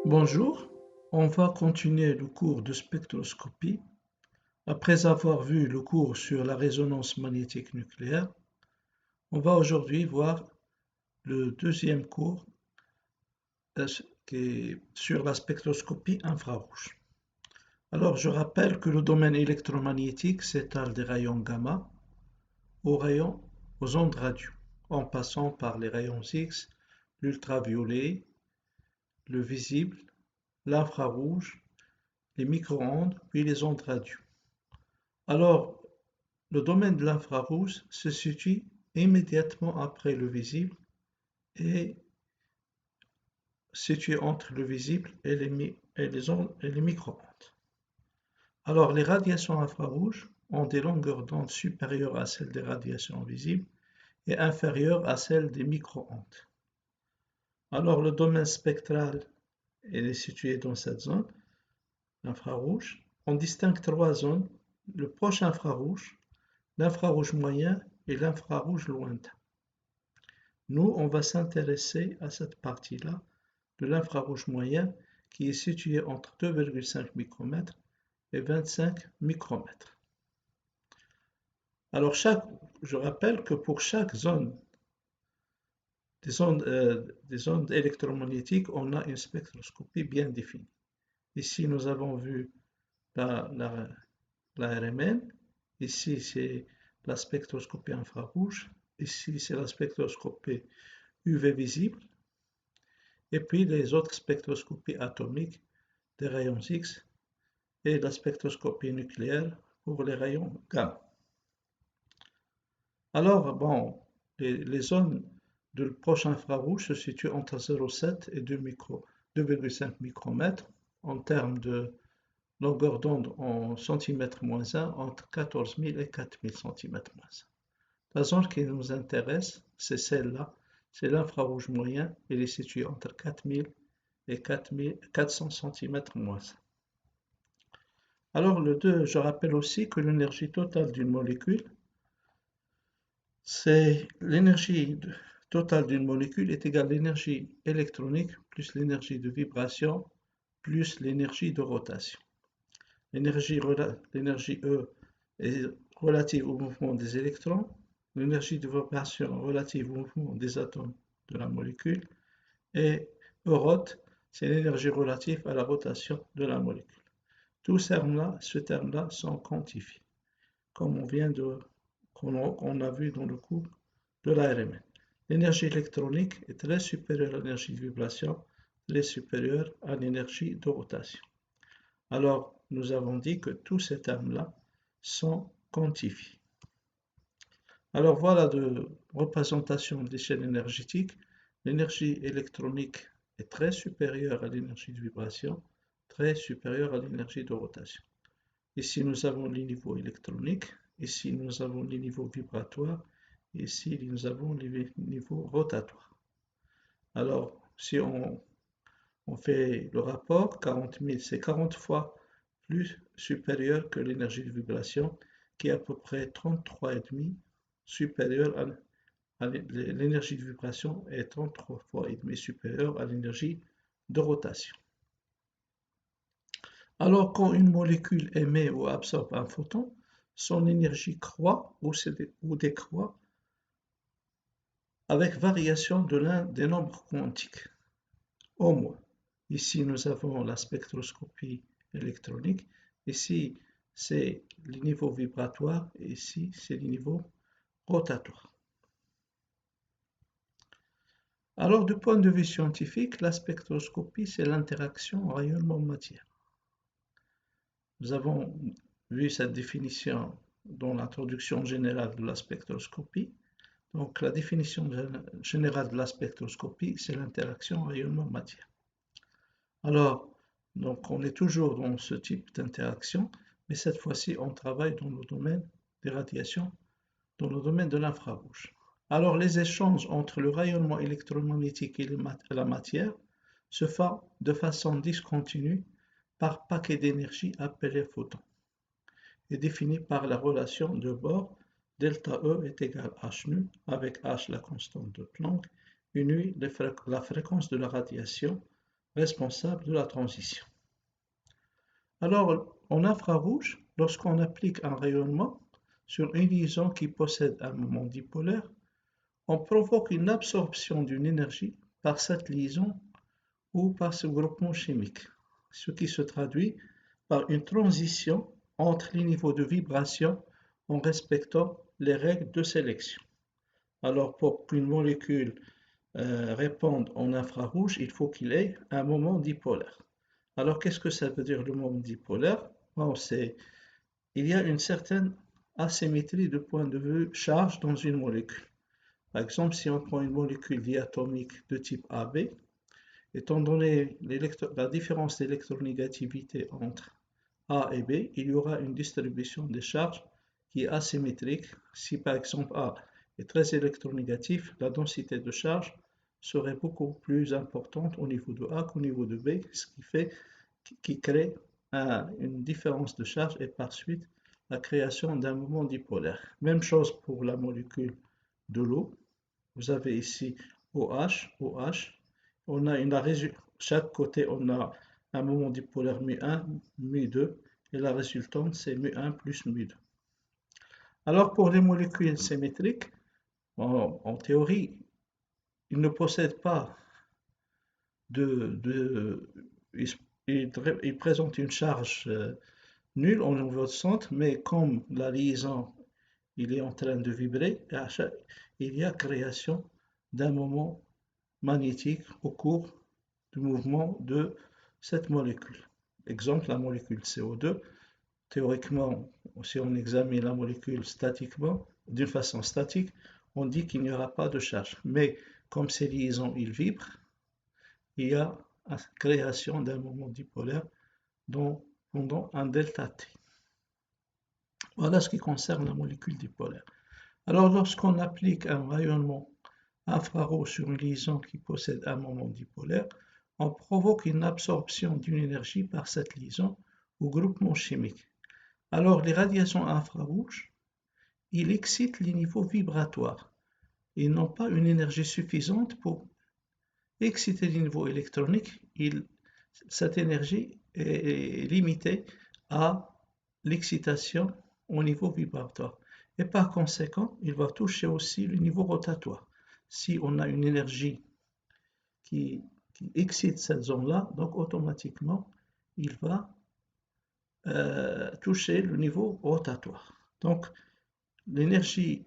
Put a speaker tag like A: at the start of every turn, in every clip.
A: Bonjour, on va continuer le cours de spectroscopie. Après avoir vu le cours sur la résonance magnétique nucléaire, on va aujourd'hui voir le deuxième cours qui est sur la spectroscopie infrarouge. Alors, je rappelle que le domaine électromagnétique s'étale des rayons gamma aux ondes radio, en passant par les rayons X, l'ultraviolet, le visible, l'infrarouge, les micro-ondes, puis les ondes radio. Alors, le domaine de l'infrarouge se situe immédiatement après le visible et situé entre le visible et les micro-ondes. Alors, les radiations infrarouges ont des longueurs d'onde supérieures à celles des radiations visibles et inférieures à celles des micro-ondes. Alors, le domaine spectral est situé dans cette zone, l'infrarouge. On distingue trois zones, le proche infrarouge, l'infrarouge moyen et l'infrarouge lointain. Nous, on va s'intéresser à cette partie-là de l'infrarouge moyen qui est située entre 2,5 micromètres et 25 micromètres. Alors, je rappelle que pour chaque zone des ondes électromagnétiques, on a une spectroscopie bien définie. Ici, nous avons vu la RMN. Ici, c'est la spectroscopie infrarouge. Ici, c'est la spectroscopie UV visible. Et puis les autres spectroscopies atomiques des rayons X et la spectroscopie nucléaire pour les rayons gamma. Alors, bon, les zones de proche infrarouge se situent entre 0,7 et 2,5 micromètres en termes de longueur d'onde en cm-1 entre 14 000 et 4000 cm-1. La zone qui nous intéresse, c'est celle-là, c'est l'infrarouge moyen, il est situé entre 4000 et 400 cm-. Alors je rappelle aussi que l'énergie totale d'une molécule, c'est l'énergie totale d'une molécule est égale à l'énergie électronique plus l'énergie de vibration plus l'énergie de rotation. L'énergie E est relative au mouvement des électrons, l'énergie de vibration relative au mouvement des atomes de la molécule, et Eurot, c'est l'énergie relative à la rotation de la molécule. Tous ces termes-là sont quantifiés, comme on a vu dans le cours de l'ARMN. L'énergie électronique est très supérieure à l'énergie de vibration, très supérieure à l'énergie de rotation. Alors, nous avons dit que tous ces termes-là sont quantifiés. Alors voilà de représentation de l'échelle énergétique. L'énergie électronique est très supérieure à l'énergie de vibration, très supérieure à l'énergie de rotation. Ici, nous avons les niveaux électroniques, ici, nous avons les niveaux vibratoires, ici, nous avons les niveaux rotatoires. Alors, si on fait le rapport, 40 000, c'est 40 fois plus supérieur que l'énergie de vibration, qui est à peu près 33,5 supérieure à l'énergie de vibration est 33 fois et demi supérieure à l'énergie de rotation. Alors, quand une molécule émet ou absorbe un photon, son énergie croît ou décroît avec variation de l'un des nombres quantiques, au moins. Ici, nous avons la spectroscopie électronique. Ici, c'est les niveaux vibratoires. Et ici, c'est les niveaux rotatoires. Alors, du point de vue scientifique, la spectroscopie, c'est l'interaction rayonnement-matière. Nous avons vu cette définition dans l'introduction générale de la spectroscopie. Donc, la définition générale de la spectroscopie, c'est l'interaction rayonnement-matière. Alors, donc on est toujours dans ce type d'interaction, mais cette fois-ci, on travaille dans le domaine des radiations, dans le domaine de l'infrarouge. Alors, les échanges entre le rayonnement électromagnétique et la matière se font de façon discontinue par paquets d'énergie appelés photons et définis par la relation de Bohr delta E est égal à h nu avec h la constante de Planck et nu la fréquence de la radiation responsable de la transition. Alors, en infrarouge, lorsqu'on applique un rayonnement sur une liaison qui possède un moment dipolaire, on provoque une absorption d'une énergie par cette liaison ou par ce groupement chimique, ce qui se traduit par une transition entre les niveaux de vibration en respectant les règles de sélection. Alors, pour qu'une molécule réponde en infrarouge, il faut qu'il ait un moment dipolaire. Alors, qu'est-ce que ça veut dire le moment dipolaire? Bon, il y a une certaine asymétrie de point de vue charge dans une molécule. Par exemple, si on prend une molécule diatomique de type AB, étant donné la différence d'électronégativité entre A et B, il y aura une distribution des charges qui est asymétrique. Si par exemple A est très électronégatif, la densité de charge serait beaucoup plus importante au niveau de A qu'au niveau de B, ce qui crée une différence de charge et par suite la création d'un moment dipolaire. Même chose pour la molécule de l'eau. Vous avez ici OH, OH. Chaque côté, on a un moment dipolaire mu1, mu2, et la résultante, c'est mu1 plus mu2. Alors, pour les molécules symétriques, en théorie, ils ne possèdent pas ils présentent une charge nulle en niveau de centre, mais comme la liaison il est en train de vibrer, il y a création d'un moment magnétique au cours du mouvement de cette molécule. Exemple, la molécule CO2, théoriquement, si on examine la molécule statiquement, d'une façon statique, on dit qu'il n'y aura pas de charge. Mais comme ces liaisons, ils vibrent, il y a la création d'un moment dipolaire pendant un delta T. Voilà ce qui concerne la molécule dipolaire. Alors, lorsqu'on applique un rayonnement infrarouge sur une liaison qui possède un moment dipolaire, on provoque une absorption d'une énergie par cette liaison ou groupement chimique. Alors, les radiations infrarouges, ils excitent les niveaux vibratoires. Ils n'ont pas une énergie suffisante pour exciter les niveaux électroniques. Cette énergie est limitée à l'excitation au niveau vibratoire. Et par conséquent, il va toucher aussi le niveau rotatoire. Si on a une énergie qui excite cette zone-là, donc automatiquement, il va toucher le niveau rotatoire. Donc, l'énergie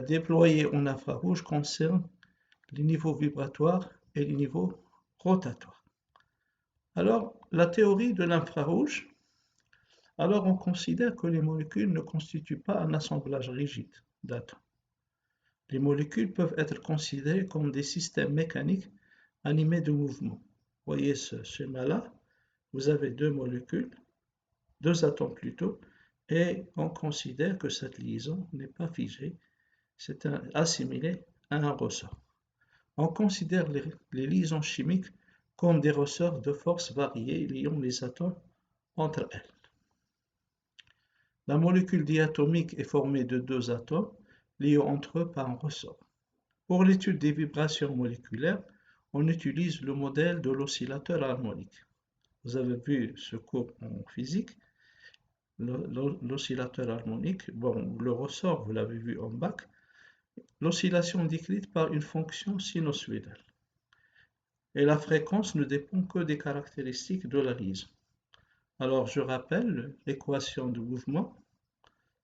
A: déployée en infrarouge concerne les niveaux vibratoires et les niveaux rotatoires. Alors, la théorie de l'infrarouge, alors on considère que les molécules ne constituent pas un assemblage rigide d'atomes. Les molécules peuvent être considérées comme des systèmes mécaniques animés de mouvement. Voyez ce schéma-là, vous avez deux molécules, deux atomes plutôt, et on considère que cette liaison n'est pas figée, c'est assimilé à un ressort. On considère les liaisons chimiques comme des ressorts de force variées liant les atomes entre elles. La molécule diatomique est formée de deux atomes liés entre eux par un ressort. Pour l'étude des vibrations moléculaires, on utilise le modèle de l'oscillateur harmonique. Vous avez vu ce cours en physique. L'oscillateur harmonique, bon, le ressort, vous l'avez vu en bac, l'oscillation est décrite par une fonction sinusoïdale. Et la fréquence ne dépend que des caractéristiques de la liaison. Alors, je rappelle l'équation du mouvement,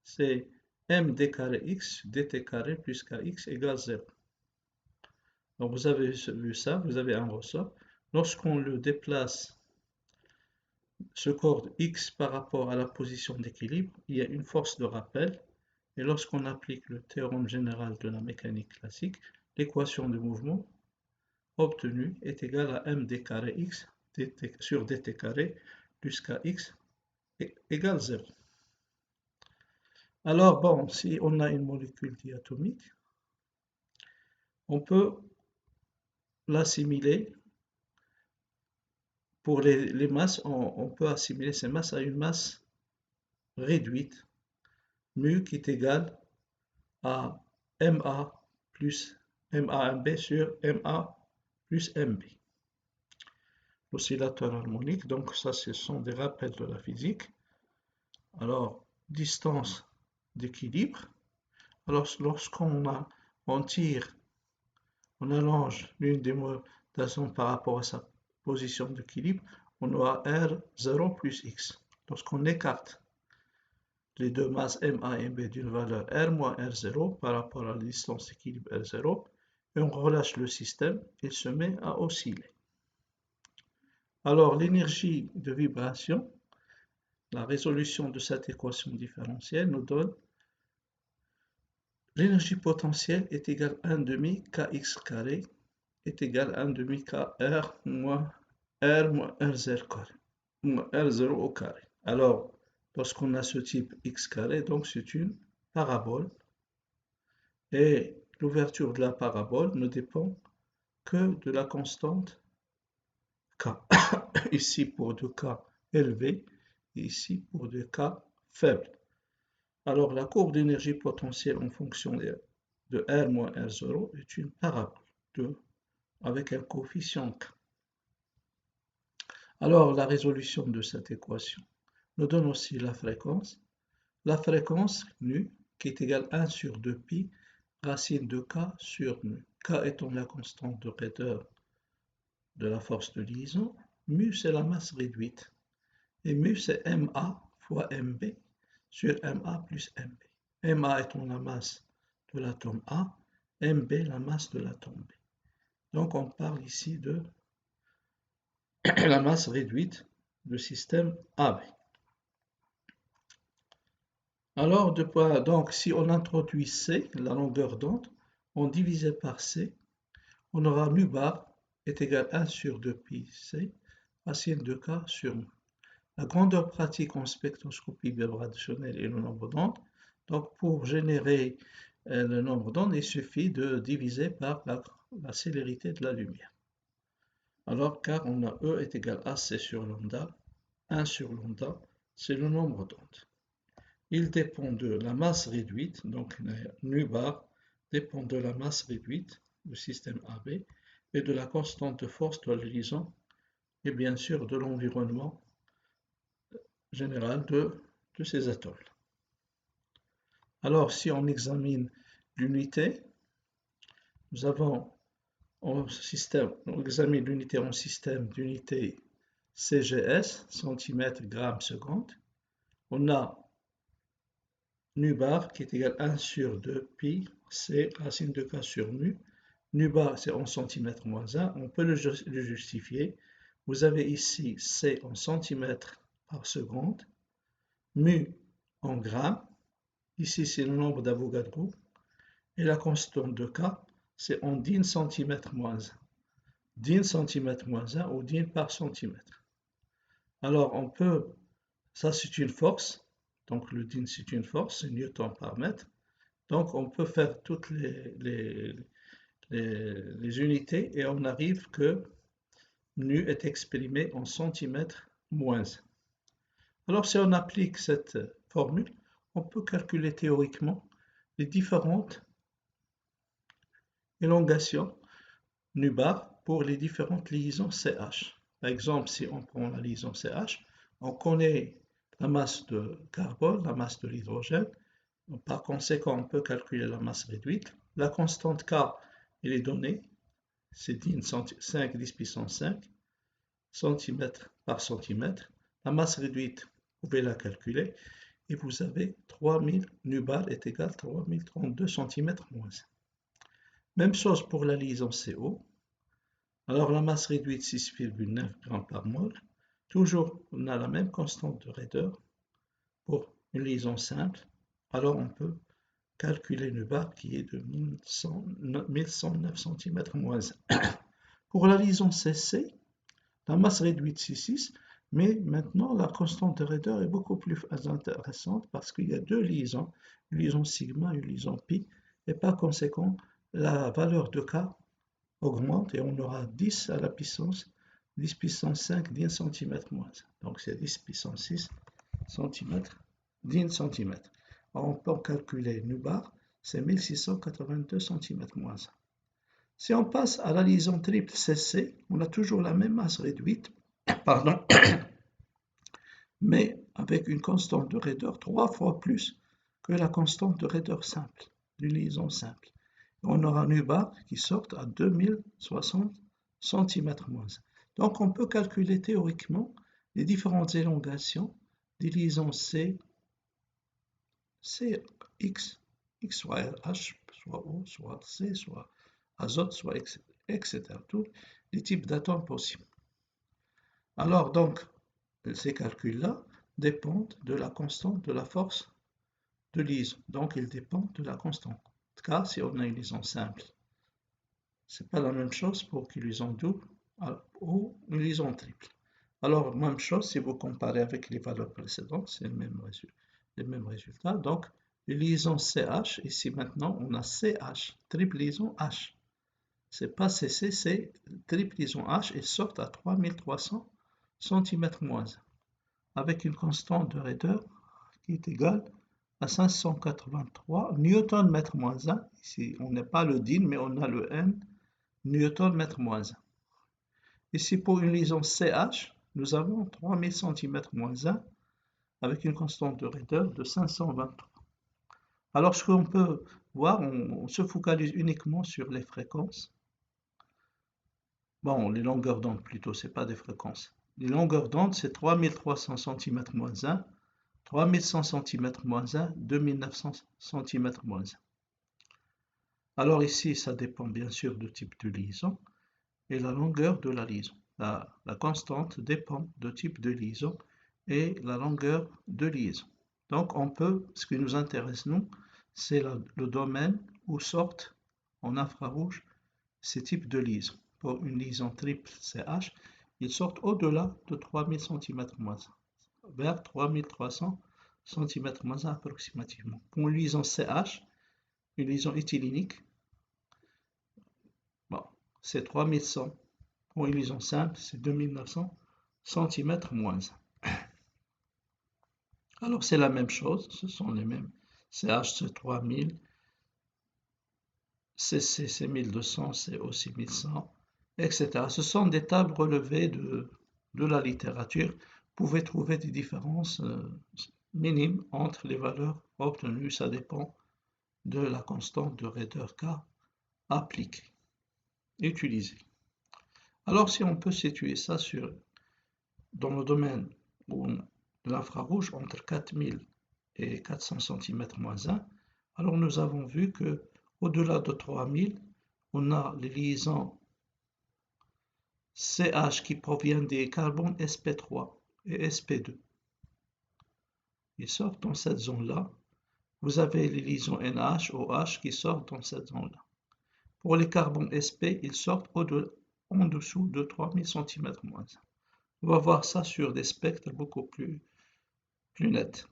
A: c'est md carré x dt carré plus kx égale 0. Donc, vous avez vu ça, vous avez un ressort. Lorsqu'on le déplace, ce corps x par rapport à la position d'équilibre, il y a une force de rappel. Et lorsqu'on applique le théorème général de la mécanique classique, l'équation du mouvement obtenue est égale à md carré x sur dt carré plus kx égale 0. Alors, bon, si on a une molécule diatomique, on peut l'assimiler, pour les masses, on peut assimiler ces masses à une masse réduite, mu qui est égal à ma plus MAMB sur MA plus MB. l'oscillateur harmonique. Donc ça, ce sont des rappels de la physique. Alors, distance d'équilibre. Alors, on tire, on allonge l'une des modulations par rapport à sa position d'équilibre, on aura R0 plus X. Lorsqu'on écarte les deux masses MA et MB d'une valeur R moins R0 par rapport à la distance d'équilibre R0, et on relâche le système, il se met à osciller. Alors, l'énergie de vibration, la résolution de cette équation différentielle nous donne l'énergie potentielle est égale à 1 demi kx carré est égal à 1 demi kr moins R0 carré, moins R0 au carré. Alors, lorsqu'on a ce type x carré, donc c'est une parabole, et l'ouverture de la parabole ne dépend que de la constante k. Ici pour deux k élevés, et ici pour deux k faibles. Alors, la courbe d'énergie potentielle en fonction de R moins R0 est une parabole avec un coefficient k. Alors, la résolution de cette équation nous donne aussi la fréquence. La fréquence nu, qui est égale à 1 sur 2pi, racine de k sur mu. K étant la constante de raideur de la force de liaison, mu c'est la masse réduite. Et mu c'est ma fois mb sur ma plus mb. Ma étant la masse de l'atome A, mb la masse de l'atome B. Donc on parle ici de la masse réduite du système AB. Alors, donc, si on introduit C, la longueur d'onde, on divise par C, on aura mu bar est égal à 1 sur 2pi C, racine de k sur mu. La grandeur pratique en spectroscopie vibratationnelle est le nombre d'ondes. Donc, pour générer le nombre d'ondes, il suffit de diviser par la célérité de la lumière. Alors, car on a E est égal à C sur lambda, 1 sur lambda, c'est le nombre d'ondes. Il dépend de la masse réduite, donc nu bar dépend de la masse réduite du système AB et de la constante de force de la liaison et bien sûr de l'environnement général de ces atomes. Alors, si on examine l'unité, on examine l'unité en système d'unité CGS, centimètres, grammes, seconde. On a nu bar qui est égal à 1 sur 2pi c racine de k sur mu. Nu bar c'est en centimètres moins 1, on peut le justifier. Vous avez ici c en centimètres par seconde, mu en grammes, ici c'est le nombre d'Avogadro, et la constante de k c'est en din centimètre moins 1. Din centimètre moins 1 ou din par centimètre. Alors on peut, ça c'est une force, donc le din c'est une force, c'est newton par mètre. Donc on peut faire toutes les unités et on arrive que nu est exprimé en centimètres moins 1. Alors si on applique cette formule, on peut calculer théoriquement les différentes élongations nu bar pour les différentes liaisons CH. Par exemple, si on prend la liaison CH, on connaît la masse de carbone, la masse de l'hydrogène. Par conséquent, on peut calculer la masse réduite. La constante K, elle est donnée, c'est 5 10 puissance 5 cm par centimètre. La masse réduite, vous pouvez la calculer, et vous avez 3000 nu bar est égal à 3032 cm moins 1. Même chose pour la liaison CO. Alors la masse réduite 6,9 g par mol. Toujours, on a la même constante de raideur pour une liaison simple. Alors on peut calculer nu bar qui est de 1109 cm moins 1. Pour la liaison CC, la masse réduite c'est 6, mais maintenant la constante de raideur est beaucoup plus intéressante parce qu'il y a deux liaisons, une liaison sigma et une liaison pi, et par conséquent la valeur de K augmente et on aura 10 à la puissance 10 puissance 5 10 cm moins 1. Donc c'est 10 puissance 6 cm 10 cm. Alors on peut calculer nu bar, c'est 1682 cm moins 1. Si on passe à la liaison triple CC, on a toujours la même masse réduite, pardon, mais avec une constante de raideur 3 fois plus que la constante de raideur simple, d'une liaison simple. On aura un U-bar qui sort à 2060 cm-1. Donc on peut calculer théoriquement les différentes élongations des liaisons C, X, soit H, soit O, soit C, soit azote, soit etc. Tous les types d'atomes possibles. Alors donc, ces calculs-là dépendent de la constante de la force de liaison. Donc, ils dépendent de la constante. Car si on a une liaison simple, c'est pas la même chose pour une liaison double ou une liaison triple. Alors, même chose si vous comparez avec les valeurs précédentes, c'est le même résultat. Donc, une liaison CH, ici maintenant, on a CH, triple liaison H. C'est pas CC, c'est triple liaison H et sort à 3300 cm-1 avec une constante de raideur qui est égale à 583 Nm-1. Ici, on n'a pas le din, mais on a le N, Nm-1. Ici, pour une liaison CH, nous avons 3000 cm-1 avec une constante de raideur de 523. Alors, ce qu'on peut voir, on se focalise uniquement sur les fréquences. Bon, les longueurs d'onde plutôt, c'est pas des fréquences. Les longueurs d'onde, c'est 3300 cm-1, 3100 cm-1, 2900 cm-1. Alors ici, ça dépend bien sûr du type de liaison et la longueur de la liaison. La constante dépend du type de liaison et la longueur de liaison. Donc on peut, ce qui nous intéresse nous, c'est le domaine où sortent en infrarouge ces types de liaisons. Pour une liaison triple CH, ils sortent au-delà de 3000 cm-, vers 3300 cm-, approximativement. Pour une liaison CH, une liaison éthylénique, bon, c'est 3100. Pour une liaison simple, c'est 2900 cm-. Alors c'est la même chose, ce sont les mêmes. CH c'est 3000, CC c'est 1200, CO c'est 1100, etc. Ce sont des tables relevées de la littérature. Vous pouvez trouver des différences minimes entre les valeurs obtenues, ça dépend de la constante de raideur K appliquée, utilisée. Alors si on peut situer ça dans le domaine de l'infrarouge entre 4000 et 400 cm-1, alors nous avons vu que au-delà de 3000, on a les liaisons CH qui proviennent des carbones sp3 et sp2. Ils sortent dans cette zone-là. Vous avez les liaisons NH, OH qui sortent dans cette zone-là. Pour les carbones sp, ils sortent en dessous de 3000 cm-1. On va voir ça sur des spectres beaucoup plus nets.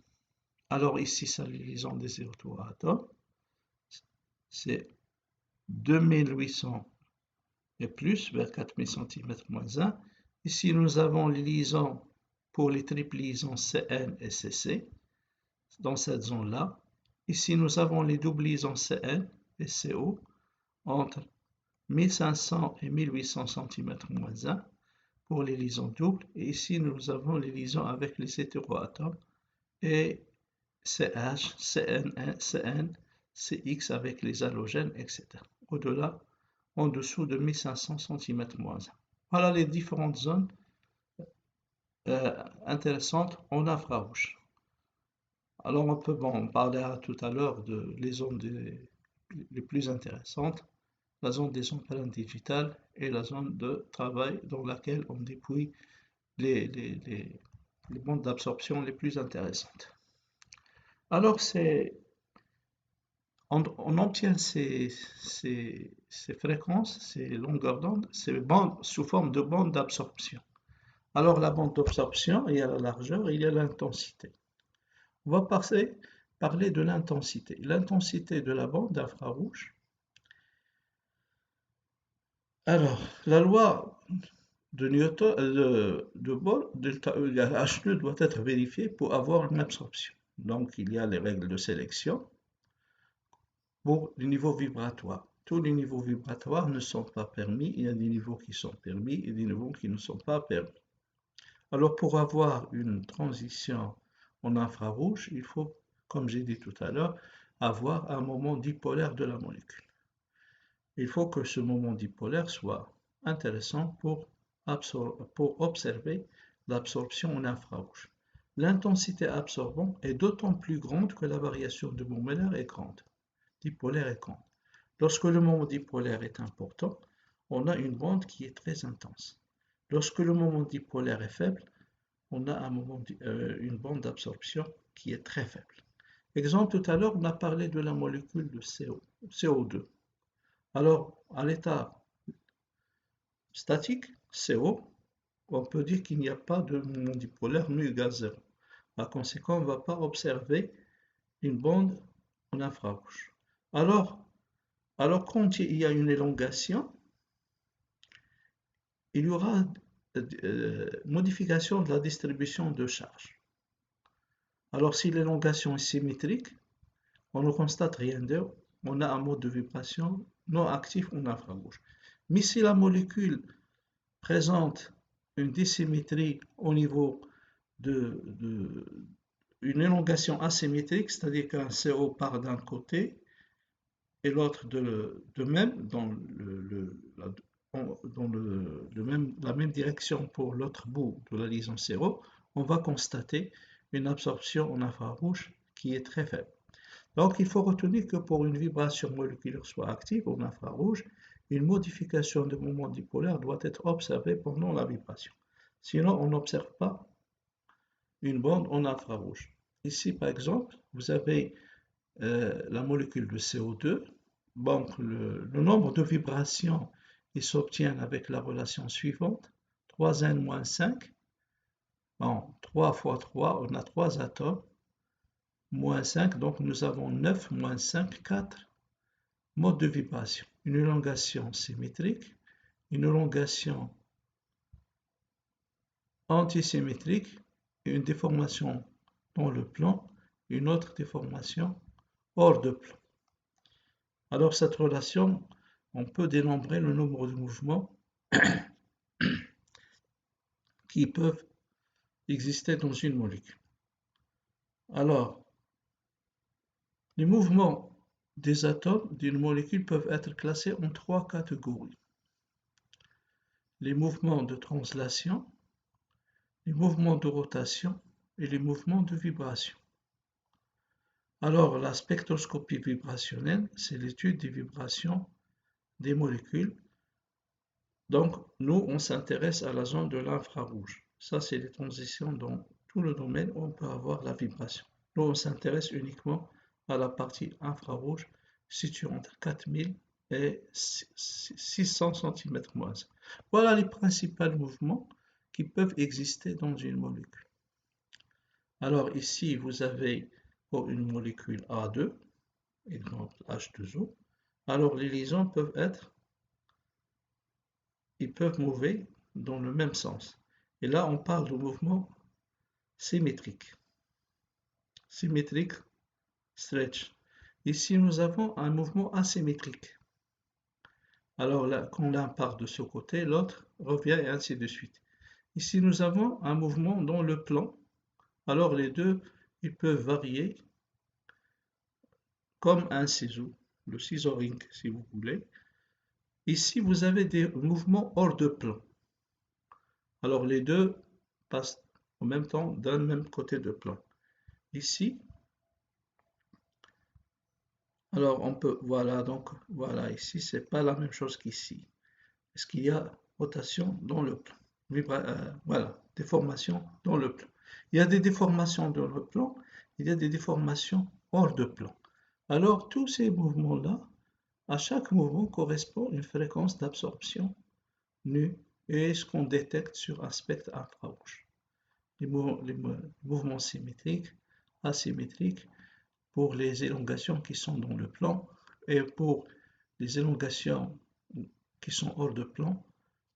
A: Alors ici, c'est les liaisons des atomes. C'est 2800 et plus, vers 4000 cm-1. Ici, nous avons les liaisons pour les triples liaisons CN et CC, dans cette zone-là. Ici, nous avons les doubles liaisons CN et CO, entre 1500 et 1800 cm-1 pour les liaisons doubles. Et ici, nous avons les liaisons avec les hétéroatomes et CH, CN, CX avec les halogènes, etc. Au-delà, en dessous de 1500 cm-1. Voilà les différentes zones intéressantes en infrarouge. Alors on peut, on parlait tout à l'heure des zones les plus intéressantes, la zone des empreintes digitales et la zone de travail dans laquelle on dépouille les bandes d'absorption les plus intéressantes. Alors on obtient ces fréquences, ces longueurs d'onde, ces bandes sous forme de bandes d'absorption. Alors la bande d'absorption, il y a la largeur, il y a l'intensité. On va parler de l'intensité. L'intensité de la bande d'infrarouge. Alors, la loi de Newton, de Bohr, delta E égale H2 doit être vérifiée pour avoir une absorption. Donc, il y a les règles de sélection pour les niveaux vibratoires. Tous les niveaux vibratoires ne sont pas permis. Il y a des niveaux qui sont permis et des niveaux qui ne sont pas permis. Alors pour avoir une transition en infrarouge, il faut, comme j'ai dit tout à l'heure, avoir un moment dipolaire de la molécule. Il faut que ce moment dipolaire soit intéressant pour observer l'absorption en infrarouge. L'intensité absorbante est d'autant plus grande que la variation de moment est grande, dipolaire est grande. Lorsque le moment dipolaire est important, on a une bande qui est très intense. Lorsque le moment dipolaire est faible, on a une bande d'absorption qui est très faible. Exemple, tout à l'heure, on a parlé de la molécule de CO2. Alors, à l'état statique, CO, on peut dire qu'il n'y a pas de moment dipolaire mu égale 0. Par conséquent, on ne va pas observer une bande en infrarouge. Alors quand il y a une élongation, il y aura modification de la distribution de charge. Alors si l'élongation est symétrique, on ne constate rien d'autre, on a un mode de vibration non actif en infrarouge. Mais si la molécule présente une dissymétrie au niveau d'une élongation asymétrique, c'est-à-dire qu'un CO part d'un côté et l'autre de même la même direction pour l'autre bout de la liaison CO, on va constater une absorption en infrarouge qui est très faible. Donc il faut retenir que pour une vibration moléculaire soit active en infrarouge, une modification de moment dipolaire doit être observée pendant la vibration. Sinon, on n'observe pas une bande en infrarouge. Ici, par exemple, vous avez la molécule de CO2. Donc, le nombre de vibrations, il s'obtient avec la relation suivante. 3n-5. Bon, 3 fois 3, on a 3 atomes. Moins 5, donc nous avons 9 moins 5, 4 modes de vibration. Une élongation symétrique, une élongation antisymétrique, une déformation dans le plan, une autre déformation hors de plan. Alors cette relation, on peut dénombrer le nombre de mouvements qui peuvent exister dans une molécule. Alors, les mouvements des atomes d'une molécule peuvent être classés en 3 catégories. Les mouvements de translation, les mouvements de rotation et les mouvements de vibration. Alors, la spectroscopie vibrationnelle, c'est l'étude des vibrations des molécules. Donc, nous, on s'intéresse à la zone de l'infrarouge. Ça, c'est les transitions dans tout le domaine où on peut avoir la vibration. Nous, on s'intéresse uniquement à la partie infrarouge située entre 4000 et 600 cm-. Voilà les principaux mouvements qui peuvent exister dans une molécule. Alors ici, vous avez pour une molécule A2, exemple H2O, alors les liaisons ils peuvent mouver dans le même sens. Et là, on parle de mouvement symétrique. Symétrique, stretch. Ici, nous avons un mouvement asymétrique. Alors là, quand l'un part de ce côté, l'autre revient et ainsi de suite. Ici, nous avons un mouvement dans le plan. Alors les deux, ils peuvent varier comme un ciseau, le scissoring si vous voulez. Ici, vous avez des mouvements hors de plan. Alors les deux passent en même temps d'un même côté de plan. Ici, alors on peut, voilà, donc voilà, ici, c'est pas la même chose qu'ici. Est-ce qu'il y a rotation dans le plan? Voilà, déformation dans le plan. Il y a des déformations dans le plan, il y a des déformations hors de plan. Alors, tous ces mouvements-là, à chaque mouvement correspond une fréquence d'absorption nue et ce qu'on détecte sur un spectre infrarouge. Les mouvements symétriques, asymétriques, pour les élongations qui sont dans le plan et pour les élongations qui sont hors de plan,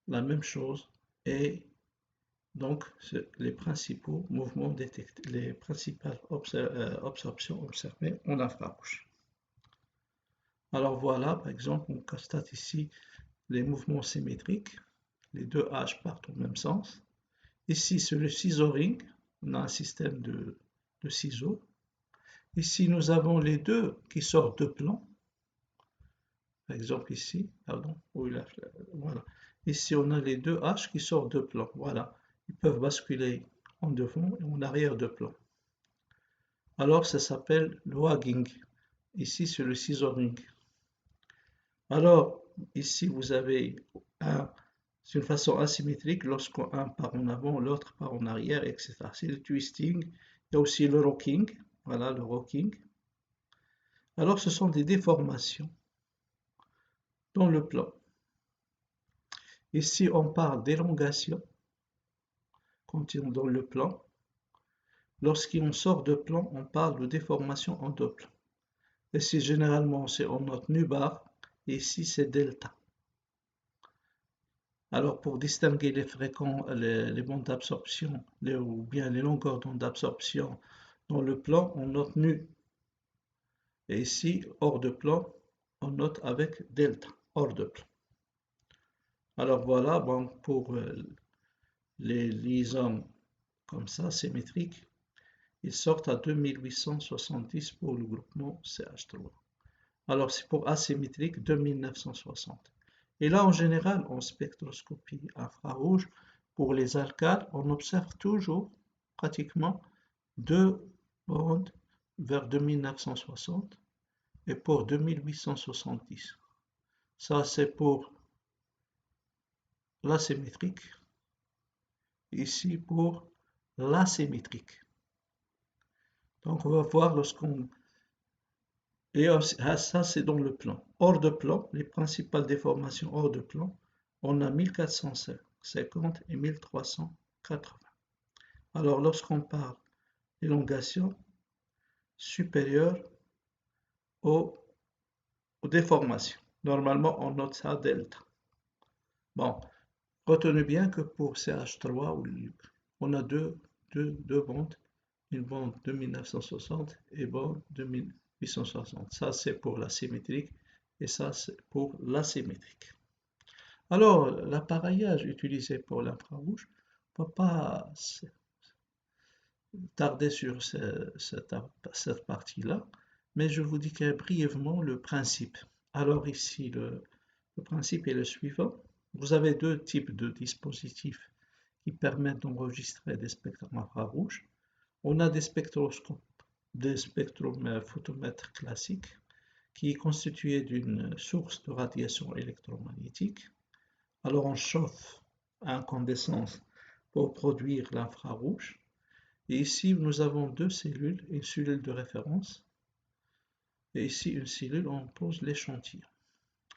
A: la même chose. Et donc, les principaux mouvements détectés, les principales absorptions observées en infrarouge. Alors voilà, par exemple, on constate ici les mouvements symétriques. Les deux H partent au même sens. Ici, c'est le scissoring. On a un système de ciseaux. Ici, nous avons les deux qui sortent de plan. Par exemple, ici, pardon, voilà. Ici, on a les deux haches qui sortent de plan. Voilà. Ils peuvent basculer en devant et en arrière de plan. Alors, ça s'appelle le wagging. Ici, c'est le scissoring. Alors, ici, vous avez c'est une façon asymétrique lorsqu'un part en avant, l'autre part en arrière, etc. C'est le twisting. Il y a aussi le rocking. Voilà, le rocking. Alors, ce sont des déformations dans le plan. Ici, on parle d'élongation quand on est dans le plan. Lorsqu'on sort de plan, on parle de déformation en deux plans. Ici, généralement, c'est en note nubar. Et ici, c'est delta. Alors, pour distinguer les fréquences, les bandes d'absorption, ou bien les longueurs d'onde d'absorption dans le plan, on note nu. Et ici, hors de plan, on note avec delta, hors de plan. Alors voilà, bon, pour les liaisons comme ça, symétriques, ils sortent à 2870 pour le groupement CH3. Alors c'est pour asymétrique 2960. Et là, en général, en spectroscopie infrarouge, pour les alcales, on observe toujours pratiquement deux bandes vers 2960 et pour 2870. Ça, c'est pour l'asymétrique. Ici, pour l'asymétrique. Donc, on va voir lorsqu'on... Et ça, c'est dans le plan. Hors de plan, les principales déformations hors de plan, on a 1450 et 1380. Alors, lorsqu'on parle d'élongation supérieure aux déformations, normalement, on note ça delta. Bon, retenez bien que pour CH3, on a deux bandes, une bande de 1960 et une bande de 1860. Ça, c'est pour la symétrique et ça, c'est pour l'asymétrique. Alors, l'appareillage utilisé pour l'infrarouge, on ne va pas tarder sur cette partie-là, mais je vous dis brièvement le principe. Alors ici, le principe est le suivant. Vous avez deux types de dispositifs qui permettent d'enregistrer des spectres infrarouges. On a des spectrophotomètres classiques qui est constitué d'une source de radiation électromagnétique. Alors on chauffe à incandescence pour produire l'infrarouge. Et ici, nous avons deux cellules, une cellule de référence et ici une cellule où on pose l'échantillon.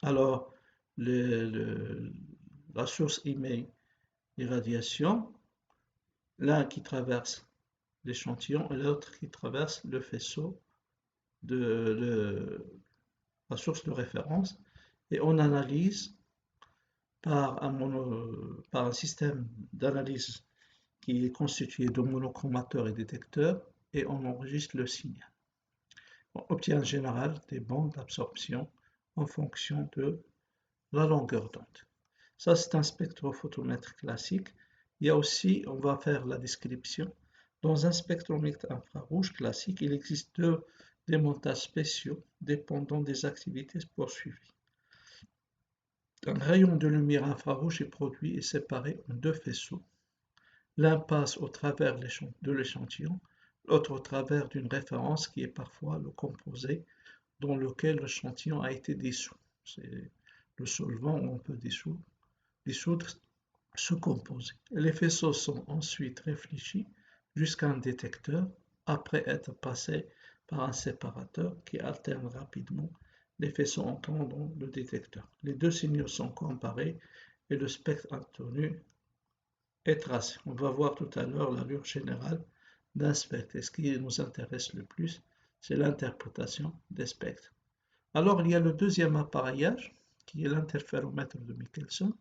A: Alors, la source émet les radiations, l'un qui traverse l'échantillon et l'autre qui traverse le faisceau de la source de référence, et on analyse par un système d'analyse qui est constitué de monochromateurs et détecteurs, et on enregistre le signal. On obtient en général des bandes d'absorption en fonction de la longueur d'onde. Ça, c'est un spectrophotomètre classique. Il y a aussi, on va faire la description, dans un spectromètre infrarouge classique, il existe deux démontages spéciaux dépendant des activités poursuivies. Un rayon de lumière infrarouge est produit et séparé en deux faisceaux. L'un passe au travers de l'échantillon, l'autre au travers d'une référence qui est parfois le composé dans lequel l'échantillon a été dissous. C'est le solvant où on peut dissoudre ce composé. Les faisceaux sont ensuite réfléchis jusqu'à un détecteur après être passés par un séparateur qui alterne rapidement les faisceaux entrant dans le détecteur. Les deux signaux sont comparés et le spectre obtenu est tracé. On va voir tout à l'heure l'allure générale d'un spectre. Et ce qui nous intéresse le plus, c'est l'interprétation des spectres. Alors, il y a le deuxième appareillage, qui est l'interféromètre de Michelson.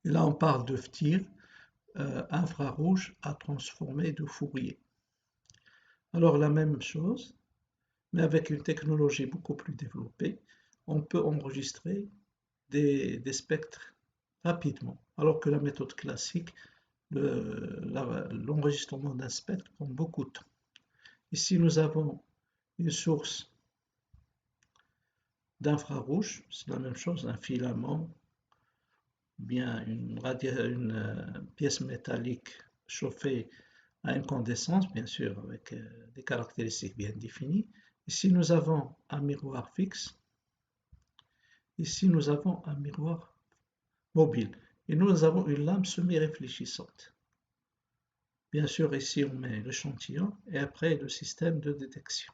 A: Et là, on parle de tir infrarouge à transformer de Fourier. Alors, la même chose, mais avec une technologie beaucoup plus développée, on peut enregistrer des spectres rapidement, alors que la méthode classique, l'enregistrement d'un spectre prend beaucoup de temps. Ici, nous avons une source d'infrarouge, c'est la même chose, un filament, bien une pièce métallique chauffée à incandescence, bien sûr, avec des caractéristiques bien définies. Ici, nous avons un miroir fixe. Ici, nous avons un miroir mobile. Et nous avons une lame semi-réfléchissante. Bien sûr, ici, on met l'échantillon et après le système de détection.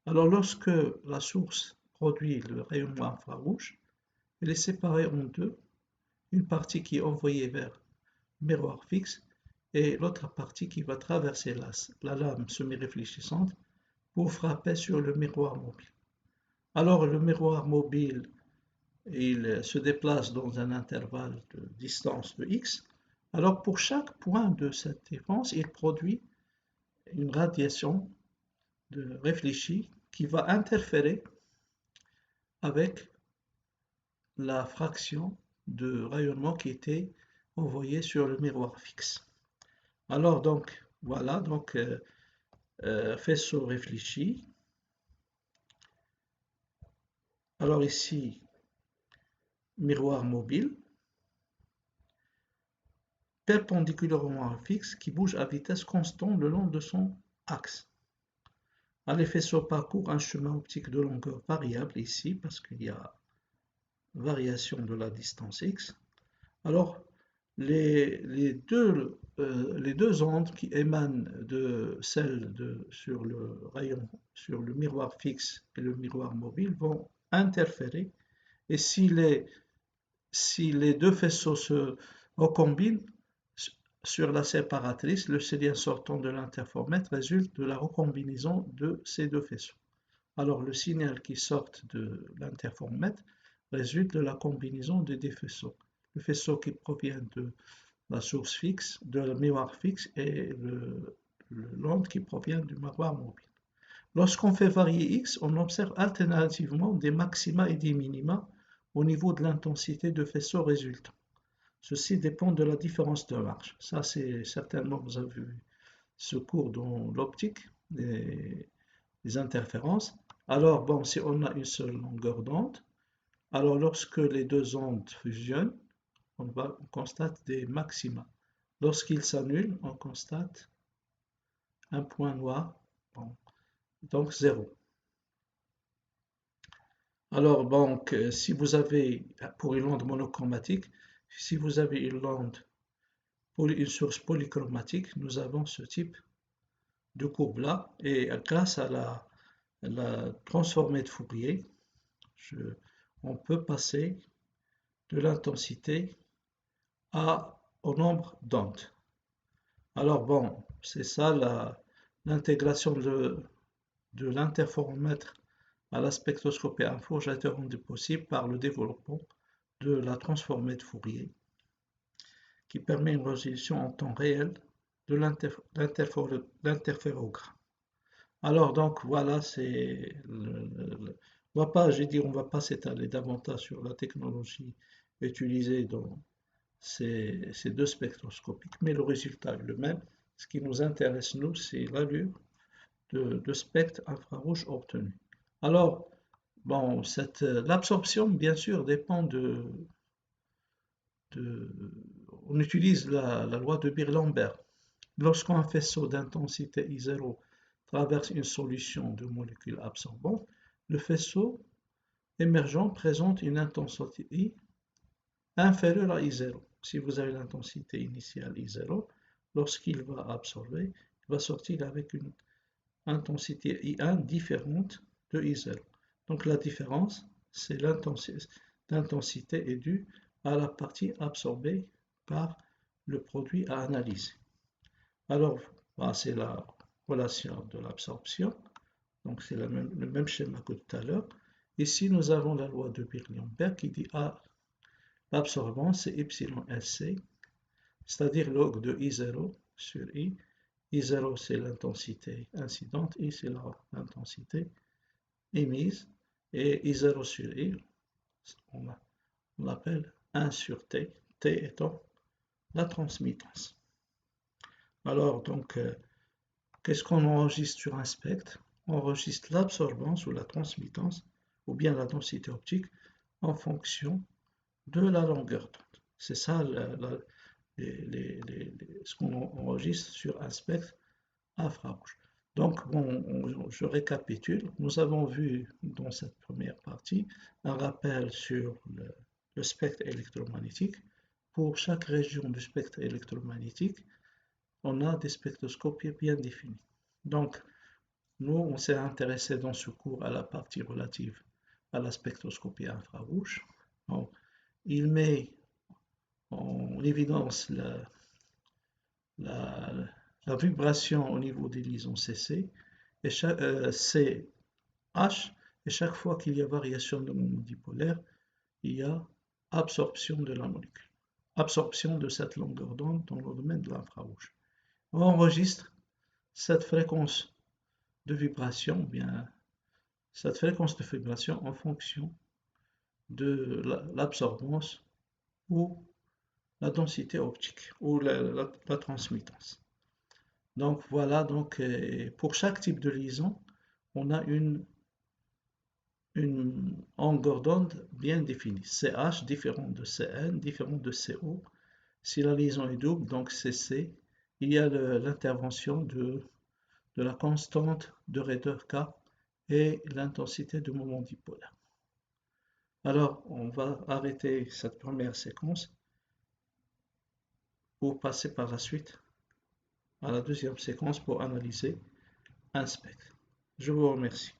A: Alors, lorsque la source produit le rayonnement infrarouge, elle est séparée en deux. Une partie qui est envoyée vers le miroir fixe et l'autre partie qui va traverser la lame semi-réfléchissante pour frapper sur le miroir mobile. Alors, le miroir mobile, il se déplace dans un intervalle de distance de x. Alors, pour chaque point de cette différence, il produit une radiation réfléchie qui va interférer avec la fraction de rayonnement qui était envoyée sur le miroir fixe. Alors, donc, voilà, donc, faisceau réfléchi. Alors ici, miroir mobile, perpendiculairement à fixe, qui bouge à vitesse constante le long de son axe. Les faisceaux parcourent un chemin optique de longueur variable ici, parce qu'il y a variation de la distance x. Alors, les deux ondes qui émanent de celles sur le rayon, sur le miroir fixe et le miroir mobile vont interférer. Et si les deux faisceaux se recombinent sur la séparatrice, le signal sortant de l'interféromètre résulte de la recombinaison de ces deux faisceaux. Alors le signal qui sort de l'interféromètre résulte de la combinaison des deux faisceaux. Le faisceau qui provient de la source fixe, de la miroir fixe et l'onde qui provient du miroir mobile. Lorsqu'on fait varier x, on observe alternativement des maxima et des minima au niveau de l'intensité de faisceau résultant. Ceci dépend de la différence de marge. Ça, c'est certainement, vous avez vu ce cours dans l'optique, des interférences. Alors, bon, si on a une seule longueur d'onde, alors lorsque les deux ondes fusionnent, on constate des maxima. Lorsqu'ils s'annulent, on constate un point noir, bon, donc 0. Alors, donc, si vous avez, pour une onde monochromatique, si vous avez une source polychromatique, nous avons ce type de courbe-là, et grâce à la transformée de Fourier, on peut passer de l'intensité au nombre d'ondes. Alors bon, c'est ça l'intégration de l'interféromètre à la spectroscopie infrarouge a été rendue possible par le développement de la transformée de Fourier, qui permet une résolution en temps réel de l'interférogramme. Alors donc voilà, on ne va pas s'étaler davantage sur la technologie utilisée dans ces deux spectroscopiques, mais le résultat est le même. Ce qui nous intéresse, nous, c'est l'allure de spectre infrarouge obtenu. Alors, bon, l'absorption, bien sûr, dépend on utilise la loi de Beer-Lambert. Lorsqu'un faisceau d'intensité I0 traverse une solution de molécules absorbantes, le faisceau émergent présente une intensité I inférieure à I0. Si vous avez l'intensité initiale I0, lorsqu'il va absorber, il va sortir avec une intensité I1 différente de I0. Donc la différence, c'est l'intensité est due à la partie absorbée par le produit à analyser. Alors, c'est la relation de l'absorption. Donc c'est le même schéma que tout à l'heure. Ici, nous avons la loi de Beer-Lambert qui dit l'absorbance, c'est epsilon SC, c'est-à-dire log de I0 sur I. I0, c'est l'intensité incidente, I, c'est l'intensité émise, et I0 sur I, on l'appelle 1 sur T, T étant la transmittance. Alors, donc, qu'est-ce qu'on enregistre sur un spectre? On enregistre l'absorbance ou la transmittance, ou bien la densité optique, en fonction de la longueur d'onde. C'est ça ce qu'on enregistre sur un spectre infrarouge. Donc, bon, je récapitule. Nous avons vu dans cette première partie un rappel sur le spectre électromagnétique. Pour chaque région du spectre électromagnétique, on a des spectroscopies bien définies. Donc, nous, on s'est intéressé dans ce cours à la partie relative à la spectroscopie infrarouge. Donc, il met en évidence la, la vibration au niveau des liaisons CC et CH, et chaque fois qu'il y a variation de moment dipolaire, il y a absorption de la molécule, absorption de cette longueur d'onde dans le domaine de l'infrarouge. On enregistre cette fréquence de vibration, bien cette fréquence de vibration en fonction de l'absorbance ou la densité optique ou la transmittance. Donc voilà, donc pour chaque type de liaison, on a une longueur d'onde bien définie. CH différent de CN, différent de CO. Si la liaison est double, donc CC, il y a l'intervention de la constante de Rydberg K et l'intensité du moment dipolaire. Alors, on va arrêter cette première séquence pour passer par la suite à la deuxième séquence pour analyser un spectre. Je vous remercie.